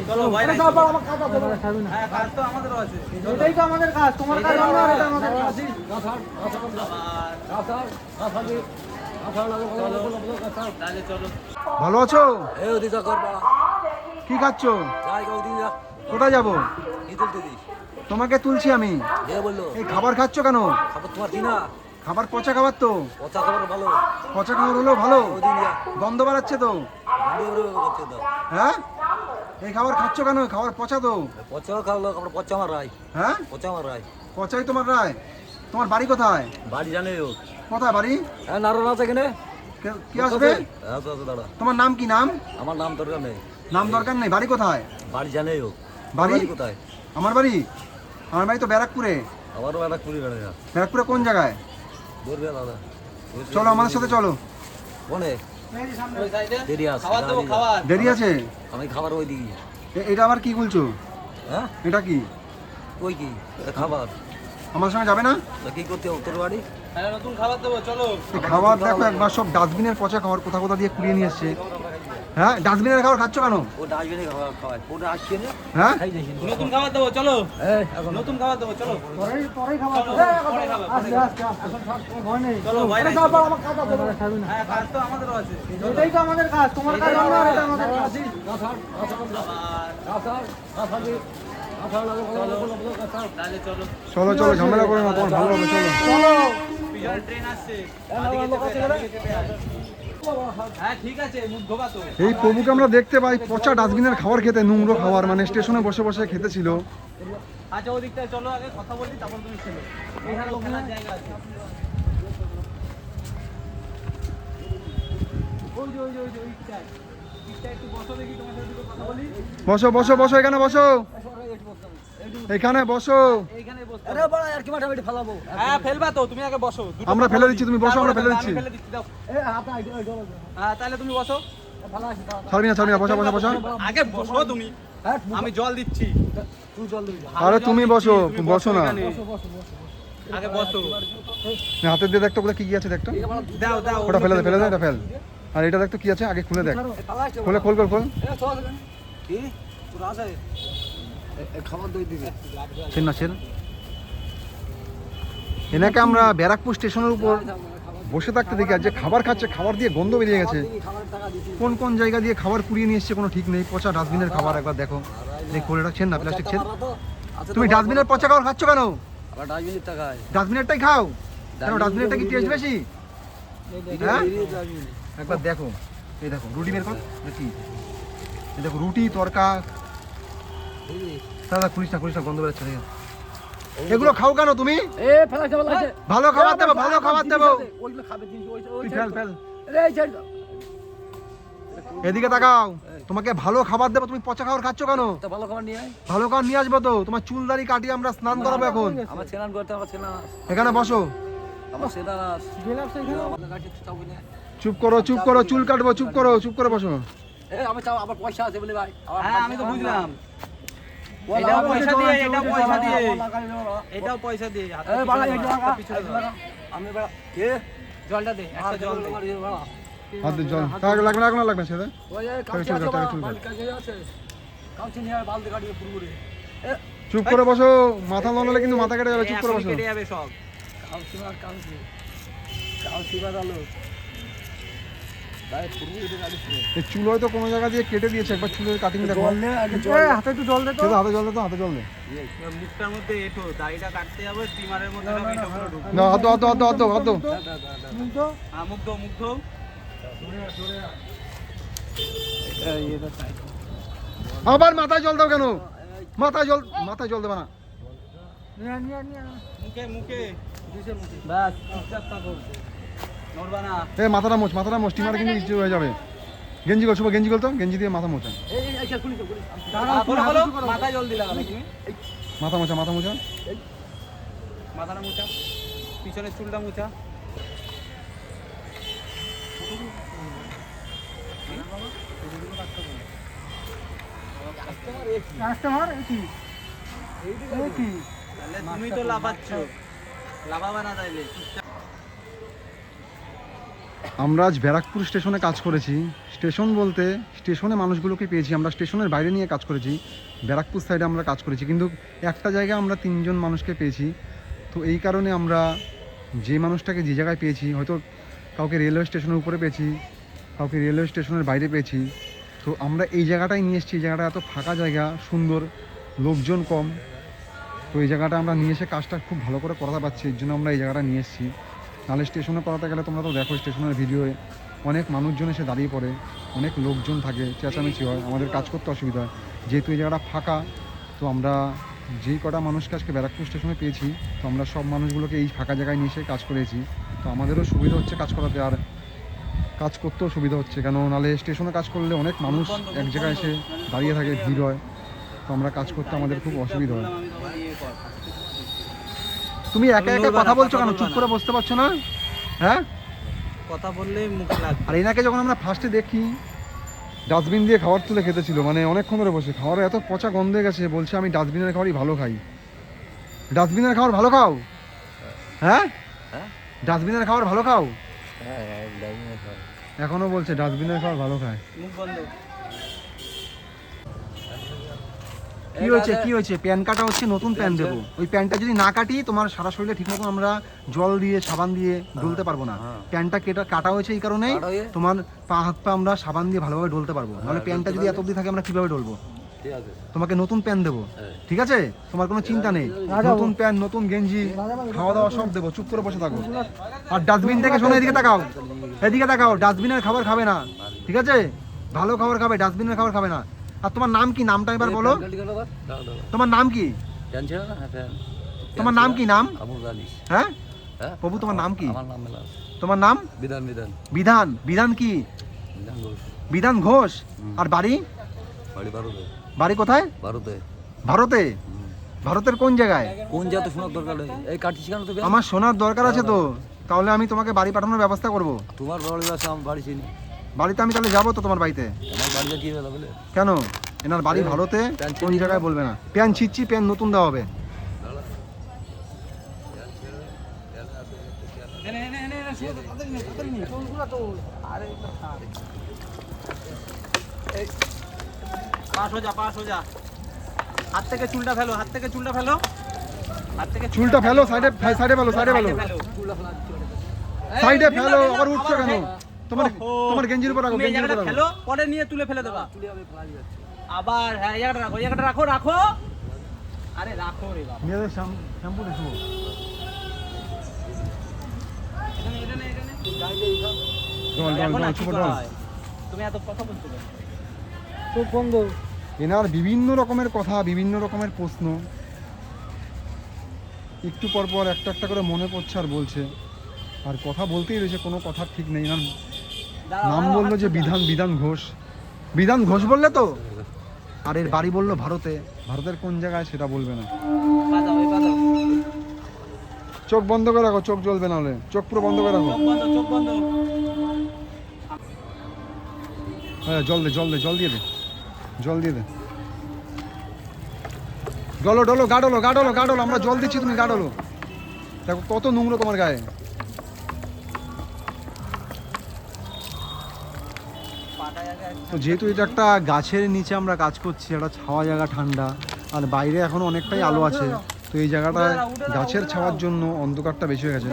চলো ভাই আমার কাজ আছে হ্যাঁ কাজ তো আমাদেরও আছে এটাই তো আমাদের কাজ তোমার কাজ না এটা আমাদের কাজ ভালো আছো? কি খাচ্ছ? কোথায় যাবো? তোমাকে তুলছি আমি। এই খাবার খাচ্ছ কেন? খাবার পচা খাবার তো। পচা খাবার হলো ভালো? গন্ধ বাড়াচ্ছে তো। হ্যাঁ, এই খাবার খাচ্ছ কেন? খাবার পচা তো। হ্যাঁ, পচাই তোমার রায়। তোমার বাড়ি কোথায়? বাড়ি জানে কোথায় বাড়ি? হ্যাঁ নাড়ানো আছে এখানে। কি আসবে? দাদা তোমার নাম কি? নাম? আমার নাম দরকার নেই। নাম দরকার নেই। বাড়ি কোথায়? বাড়ি জানে বাড়ি কোথায়? আমার বাড়ি তো ব্যারাকপুরে। আমারও একটা কুড়ি বেড়ে না। ব্যারাকপুরে কোন জায়গায়? দূরবে দাদা। চলো আমাদের সাথে চলো। কোনে? দেরি আছে। দেরি আছে? আমি খাবার ওই দিই। এটা আবার কি বলছো? হ্যাঁ এটা কি? ওই কি খাবার? আমার সঙ্গে যাবে না? কি করতে হবে তোর বাড়ি? নতুন খাবার দেবো চলো। খাবার দেখো একবার, সব ডাস্টবিনের পচা খাবার কোথা কোথা দিয়ে কুড়িয়ে নিয়ে এসছে। হ্যাঁ, ডাস্টবিনের খাবার খাচ্ছ কেন? ও ডাস্টবিনে খাবার খাওয়ায়। ওটা আসছে না? হ্যাঁ, নতুন খাবার দেবো চলো। এখন নতুন খাবার দেবো চলো। পরে খাবার চলো ভাই আমার কাজ আছে হ্যাঁ কাজ তো আমাদেরও আছে এটাই তো আমাদের কাজ তোমার কাজ না এটা আমাদের কাজ চলো চলো, ঝামেলা করো না, তোমার ভালো হবে। চলো চলো ট্রেন আসছে হ্যাঁ ঠিক আছে মুখ ধোবা তো। এই প্রভুকে আমরা দেখতে পাই পচা ডাস্টবিনের খাবার খেতে, নোংরো খাবার, মানে স্টেশনে বসে বসে খেতেছিল। আচ্ছা ওই দিকটায় চলো, আগে কথা বলি তারপর তুমি খেলো। এখানে খেলার জায়গা আছে। ওই যে ওইটায় একটু বসো দেখি, তোমার সাথে দুটো কথা বলি। বসো বসো বসো, এখানে বসো, এখানে বসো। এইখানে বসো। আরে বড় আর কি মাঠে বেটি ফেলাবো। হ্যাঁ ফেলবা তো, তুমি আগে বসো। আমরা ফেলে দিচ্ছি, তুমি বসো, আমরা ফেলে দিচ্ছি। ফেলে দিচ্ছি দাও। হ্যাঁ তাহলে তুমি বসো। ছাড়বি না, বসো বসো বসো। আগে বসো তুমি, আমি জল দিচ্ছি। তুই জল দিবি। আরে তুমি বসো, বসো না, আগে বসো। হাতে দিয়ে দেখতো ওগুলো কি কি আছে দেখতো। দাও দাও ওটা ফেলে দে, ফেলে দে, এটা ফেল। আর এটা দেখতো কি আছে, আগে খুলে দেখ। খোলে, খোল খোল খোল। কি তোর আছে খাবার দই দিবি। ছেন না, ছেন। এনাকে আমরা ব্যারাকপুর স্টেশনের উপর বসে থাকতে দেখি, আর যে খাবার খাচ্ছে, খাবার দিয়ে গন্ধ বেরিয়ে গেছে। কোন কোন জায়গা দিয়ে খাবার কুড়িয়ে নিয়ে এসছে কোনো ঠিক নেই। পচা ডাস্টবিনের খাবার একবার দেখো। দেখো এটা ছেন না, প্লাস্টিক ছেন। তুমি ডাস্টবিনের পচা খাবার খাচ্ছ কেন? আবার ডাস্টবিনের টাকায় ডাস্টবিনেরটাই খাও কেন? ডাস্টবিনেরটা কি টেস্ট বেশি? হ্যাঁ, একবার দেখো। এই দেখো রুটি বের কর কি, এই দেখো রুটি তরকা। দাদা খুলিস না, গন্ধ বেরোচ্ছে। এগুলো খাও কেন তুমি? এ ফেলাইছে ভালো খাবার দেবো, ভালো খাবার দেবো। ওইগুলো খাবে জিনিস ওই ফেল ফেল। এই ছাড় এদিকে তাকাও, তোমাকে ভালো খাবার দেবো, তুমি পচা খাবার খাচ্ছ কেন? তো ভালো খাবার নিয়ে আয়। ভালো খাবার নিয়ে আসবো তো, তোমার চুল দাড়ি কাটিয়ে আমরা স্নান করাবো এখন। আমার স্নান করতে আমার স্নান এখানে বসো। আমার স্নান আমাদের কাছে চাও কিনা। চুপ করো, চুপ করো, চুল কাটবো, চুপ করো, চুপ করে বসো। এ আমি চাও আবার পয়সা আছে বলে ভাই। হ্যাঁ আমি তো বুঝলাম, এটাও পয়সা দিয়ে, এটাও পয়সা দিয়ে, এটাও পয়সা দিয়ে। এ বাড়া এই লাগা আমি বাড়া কে জলটা দে, একটা জল দে। হাতে জল লাগবে না, এখন লাগবে সেটা। ওই কাছে আছে বাড়ি কাছে আছে কাছে নিয়ে বালতি গাড়ি পুরো এ চুপ করে বসো, মাথা নড়লে কিন্তু মাথা কেটে যাবে। চুপ করে বসো। কেটে যাবে সব। কালসি বাদালো দাই পুরো এটা গাড়ি পুরো এই চুল হয়তো কোনো জায়গা দিয়ে কেটে দিয়েছে, একবার চুলের কাটিং দেখো। জল নে আগে জল হাতে একটু জল দে তো। হাতে জল দে তো, হাতে জল দে। মুখটার মধ্যে এঠো, দাড়িটা কাটতে যাবে, স্টিমারের মধ্যে সব এঠো গুলো ঢুকবে। না, হাত হাত হ্যাঁ মুখ ধো, মুখ ধো। আবার মাথায় জল দাও কেন? মাথায় জল দেবা না। মুখে মুখে বাস চুপচাপ থাকো, নড়বা না। মাথাটা মোচ, স্টিমার কিন্তু নিচে হয়ে যাবে। গেঞ্জি গোল, শুভ গেঞ্জি গোল তো, গেঞ্জি দিয়ে মাথা মোচা। এই এই খুলি মাথায় জল দিলা তুমি, মাথা মোচা। মাথাটা মোছা, পিছনের চুলটা মোছা। তুমি তো লাফাচ্ছ, লাফাবা না তাইলে। আমরা আজ ব্যারাকপুর স্টেশনে কাজ করেছি। স্টেশন বলতে স্টেশনে মানুষগুলোকে পেয়েছি, আমরা স্টেশনের বাইরে নিয়ে কাজ করেছি। ব্যারাকপুর সাইডে আমরা কাজ করেছি, কিন্তু একটা জায়গায় আমরা 3 জন মানুষকে পেয়েছি। তো এই কারণে আমরা যে মানুষটাকে যে জায়গায় পেয়েছি, হয়তো কাউকে রেলওয়ে স্টেশনের উপরে পেয়েছি, কাউকে রেলওয়ে স্টেশনের বাইরে পেয়েছি। তো আমরা এই জায়গাটাই নিয়ে এসেছি। এই জায়গাটা এত ফাঁকা জায়গা, সুন্দর, লোকজন কম। তো এই জায়গাটা আমরা নিয়ে এসে কাজটা খুব ভালো করে করাতে পারছি, এর জন্য আমরা এই জায়গাটা নিয়ে এসেছি। নাহলে স্টেশনে করাতে গেলে তোমরা তো দেখো স্টেশনের ভিডিওয়ে অনেক মানুষজন এসে দাঁড়িয়ে পড়ে, অনেক লোকজন থাকে, চেঁচামেচি হয়, আমাদের কাজ করতে অসুবিধা হয়। যেহেতু এই জায়গাটা ফাঁকা, তো আমরা যেই কটা মানুষকে আজকে ব্যারাকপুর স্টেশনে পেয়েছি, তো আমরা সব মানুষগুলোকে এই ফাঁকা জায়গায় নিয়ে এসে কাজ করেছি। তো আমাদেরও সুবিধা হচ্ছে কাজ করাতে, আর কাজ করতেও সুবিধা হচ্ছে। কেন নাহলে স্টেশনে কাজ করলে অনেক মানুষ এক জায়গায় এসে দাঁড়িয়ে থাকে, ভিড় হয়, তো আমরা কাজ করতে আমাদের খুব অসুবিধা হয়। তুমি একা একা কথা বলছো কেন? চুপ করে বসতে পারছো না? হ্যাঁ, কথা বললে মুখে লাগবে। আর এনাকে যখন আমরা ফার্স্টে দেখি ডাস্টবিন দিয়ে খাবার তুলে খেতেছিল, মানে অনেকক্ষণ ধরে বসে, খাবার এত পচা গন্ধ হয়ে গেছে, বলছে আমি ডাস্টবিনের খাবারই ভালো খাই। ডাস্টবিনের খাবার ভালো খাও? হ্যাঁ, ডাস্টবিনের খাবার ভালো খাও? এখনো বলছে ডাস্টবিনের খাবার ভালো খায়। মুখ বন্ধ। কি হয়েছে? প্যান কাটা হচ্ছে, নতুন প্যান দেবো। ওই প্যানটা যদি না কাটি তোমার সারা শরীরে ঠিক মতো আমরা জল দিয়ে সাবান দিয়ে ডলতে পারবো না। প্যানটা কাটা হয়েছে এই কারণেই তোমার পা হাত পা আমরা সাবান দিয়ে ভালোভাবে ডলতে পারবো। নাহলে প্যানটা যদি এত অবধি থাকে আমরা কিভাবে ডলবো? তোমাকে নতুন প্যান দেবো, ঠিক আছে? তোমার কোনো চিন্তা নেই, নতুন প্যান, নতুন গেঞ্জি, খাওয়া দাওয়া সব দেবো। চুপ করে বসে থাকো। আর ডাস্টবিন থেকে শোনো, এদিকে তাকাও, এদিকে তাকাও। ডাস্টবিনের খাবার খাবে না, ঠিক আছে? ভালো খাবার খাবে, ডাস্টবিনের খাবার খাবে না। আর তোমার নাম কি? নামটা এবার বলো। তোমার নাম কি? তোমার নাম কি? নাম? হ্যাঁ প্রভু, তোমার নাম কি? তোমার নাম? বিধান। বিধান কি? বিধান ঘোষ। আর বাড়ি? বাড়ি কোথায়? ভারতে। ভারতের কোন জায়গায়? কোন জায়গাতে শোনার দরকার নেই, এই কাটিস কেন তোকে? আমার শোনার দরকার আছে তো, তাহলে আমি তোমাকে বাড়ি পাঠানোর ব্যবস্থা করব। তোমার বাড়ি আছে, আমার বাড়ি চিনি। বাড়িতে আমি তাহলে যাবো তো তোমার বাড়িতে। আমার বাড়িতে কি হলো বলে? কেন? এনার বাড়ি ভারতে, কোন জায়গায় বলবে না। প্যান ছিচ্ছি, প্যান নতুন দেওয়া হবে। পাশ হয়ে যা। হাত থেকে চুলটা ফেলো, হাত থেকে চুলটা ফেলো, হাত থেকে চুলটা ফেলো, সাইডে ফেলো, সাইডে ফেলো, সাইডে ফেলো। আবার উঠছো কেন? তোমার গেঞ্জির উপর রাখো, গেঞ্জির উপর রাখো। ফেলো, পরে নিয়ে তুলে ফেলে দেবা। আবার হ্যাঁ, এই জায়গাটা রাখো, এই জায়গাটা রাখো, রাখো। আরে রাখো রে বাবা। মেয়েদের শ্যাম্পু দেখো। তুমি এত কথা বলছো কেন? চোখ বন্ধ। এনার বিভিন্ন রকমের কথা, বিভিন্ন রকমের প্রশ্ন, একটু পর পর একটা একটা করে মনে পড়ছে আর বলছে, আর কথা বলতেই রয়েছে, কোনো কথা ঠিক নেই। এনার নাম বললো যে বিধান ঘোষ। বিধান ঘোষ বললে তো, আর এর বাড়ি বললো ভারতে। ভারতের কোন জায়গায় সেটা বলবে না। চোখ বন্ধ করে রাখো, চোখ জ্বলবে না হলে। চোখ পুরো বন্ধ করে রাখো। চোখ বন্ধ। হ্যাঁ, জল দিয়ে দে। ডলো, গা ডলো। আমরা জল দিচ্ছি, তুমি গা ডলো। দেখো কত নোংরা তোমার গায়ে। তো যেহেতু এটা একটা গাছের নিচে আমরা কাজ করছি, একটা ছাওয়া জায়গা, ঠান্ডা, আর বাইরে এখনো অনেকটাই আলো আছে, তো এই জায়গাটায় গাছের ছাওয়ার জন্য অন্ধকারটা বেশি হয়ে গেছে।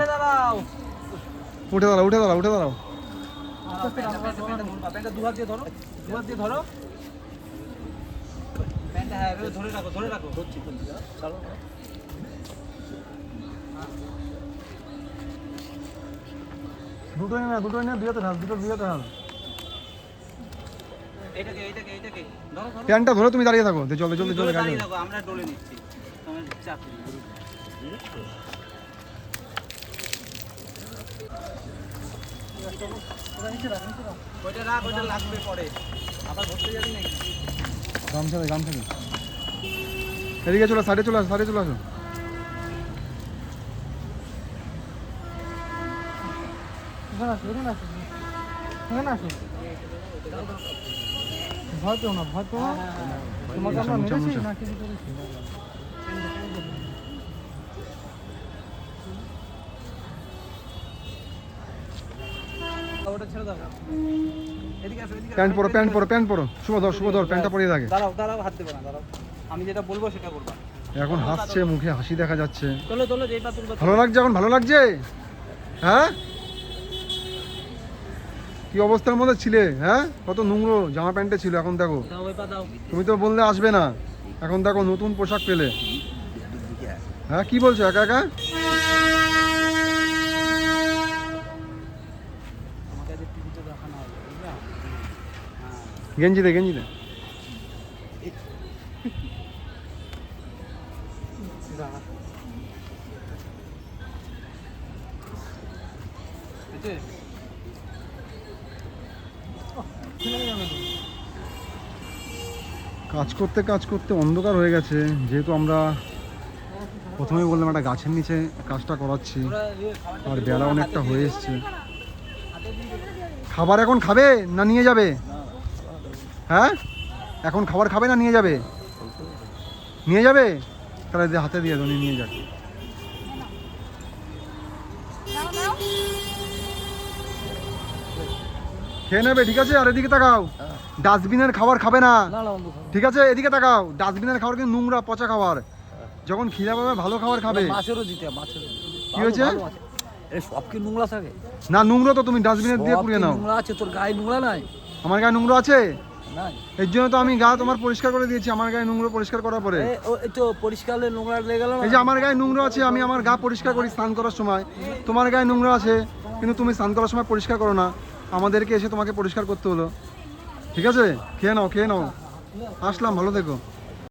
উঠে দাঁড়াও। প্যান্টটা দু হাত দিয়ে ধরো। প্যান্টটা হ্যাঁ ধরে রাখো। ধরছি চলো। দুটোই না, দুই হাতে ঢাল। এইটাকে ধরো। প্যান্টটা ধরে তুমি দাঁড়িয়ে থাকো, জলদি দাঁড়িয়ে থাকো, আমরা ডলে নিচ্ছি। তোমার চাপ ওইটা লাগবে পরে, আবার ভর্তি যাবি নাকি? গামছা এদিকে চলো, সাইডে চলে আসো। ভয় পেও না। তোমাকে আমরা মেরেছি না কিছু করেছি? ওটা ছেড়ে দাও। এদিকে আসো, এদিকে আসো। প্যান্ট পরো শুভ ধর প্যান্টটা পরিয়ে থাকে। দাঁড়াও, হাত দেবে না, দাঁড়াও। আমি যেটা বলবো সেটা করবা। এখন হাসছে, মুখে হাসি দেখা যাচ্ছে। তোলো যেটা তুলবা। ভালো লাগছে এখন? ভালো লাগছে? হ্যাঁ, কি অবস্থার মধ্যে ছিলে? হ্যাঁ, কত নোংরো জামা প্যান্টে ছিল, এখন দেখো। দাও ওই পা দাও। তুমি তো বললে আসবে না, এখন দেখো নতুন পোশাক পেলে। হ্যাঁ, কি বলছো একা একা? আমাকে যে টিভিতে দেখানো হবে, বুঝলা? গেঞ্জি দে দাঁড়া। এতে? ছেড়ে যাবে তো। কাজ করতে অন্ধকার হয়ে গেছে, যেহেতু আমরা প্রথমেই বললাম একটা গাছের নিচে কাজটা করাচ্ছি, আর বেলা অনেকটা হয়ে এসছে। খাবার এখন খাবে না নিয়ে যাবে? হ্যাঁ, এখন খাবার খাবে না নিয়ে যাবে? নিয়ে যাবে, তাহলে হাতে দিয়ে দাও, নিয়ে যাক। খেয়ে নেবে, ঠিক আছে? আর এদিকে তাকাও, ডাস্টবিনের খাবার খাবে না, ঠিক আছে? এদিকে তাকাও, ডাস্টবিনের খাবার কিন্তু নোংরা, পচা খাবার। যখন খিদা পাবে ভালো খাবার খাবে। মাছেরও দিতে কি হয়েছে? এ সব কি নোংরা থাকে? না, নোংরা তো তুমি ডাস্টবিনে দিয়ে সব পুড়িয়ে কি নাও। নোংরা আছে? তোর গায়ে নোংরা নাই? আমার গায়ে নোংরা আছে, নাই। এর জন্য তো আমি গা তোমার পরিষ্কার করে দিয়েছি। আমার গায়ে নোংরা পরিষ্কার করার পরে এই তো পরিষ্কার হলে নোংরা লেগে গেল না? এই যে আমার গায়ে নোংরা আছে, আমি আমার গা পরিষ্কার করি স্নান করার সময়। তোমার গায়ে নোংরা আছে, কিন্তু তুমি স্নান করার সময় পরিষ্কার করো না, আমাদেরকে এসে তোমাকে পরিষ্কার করতে হলো। ঠিক আছে, খেয়ে নাও। আসলাম, ভালো থেকো।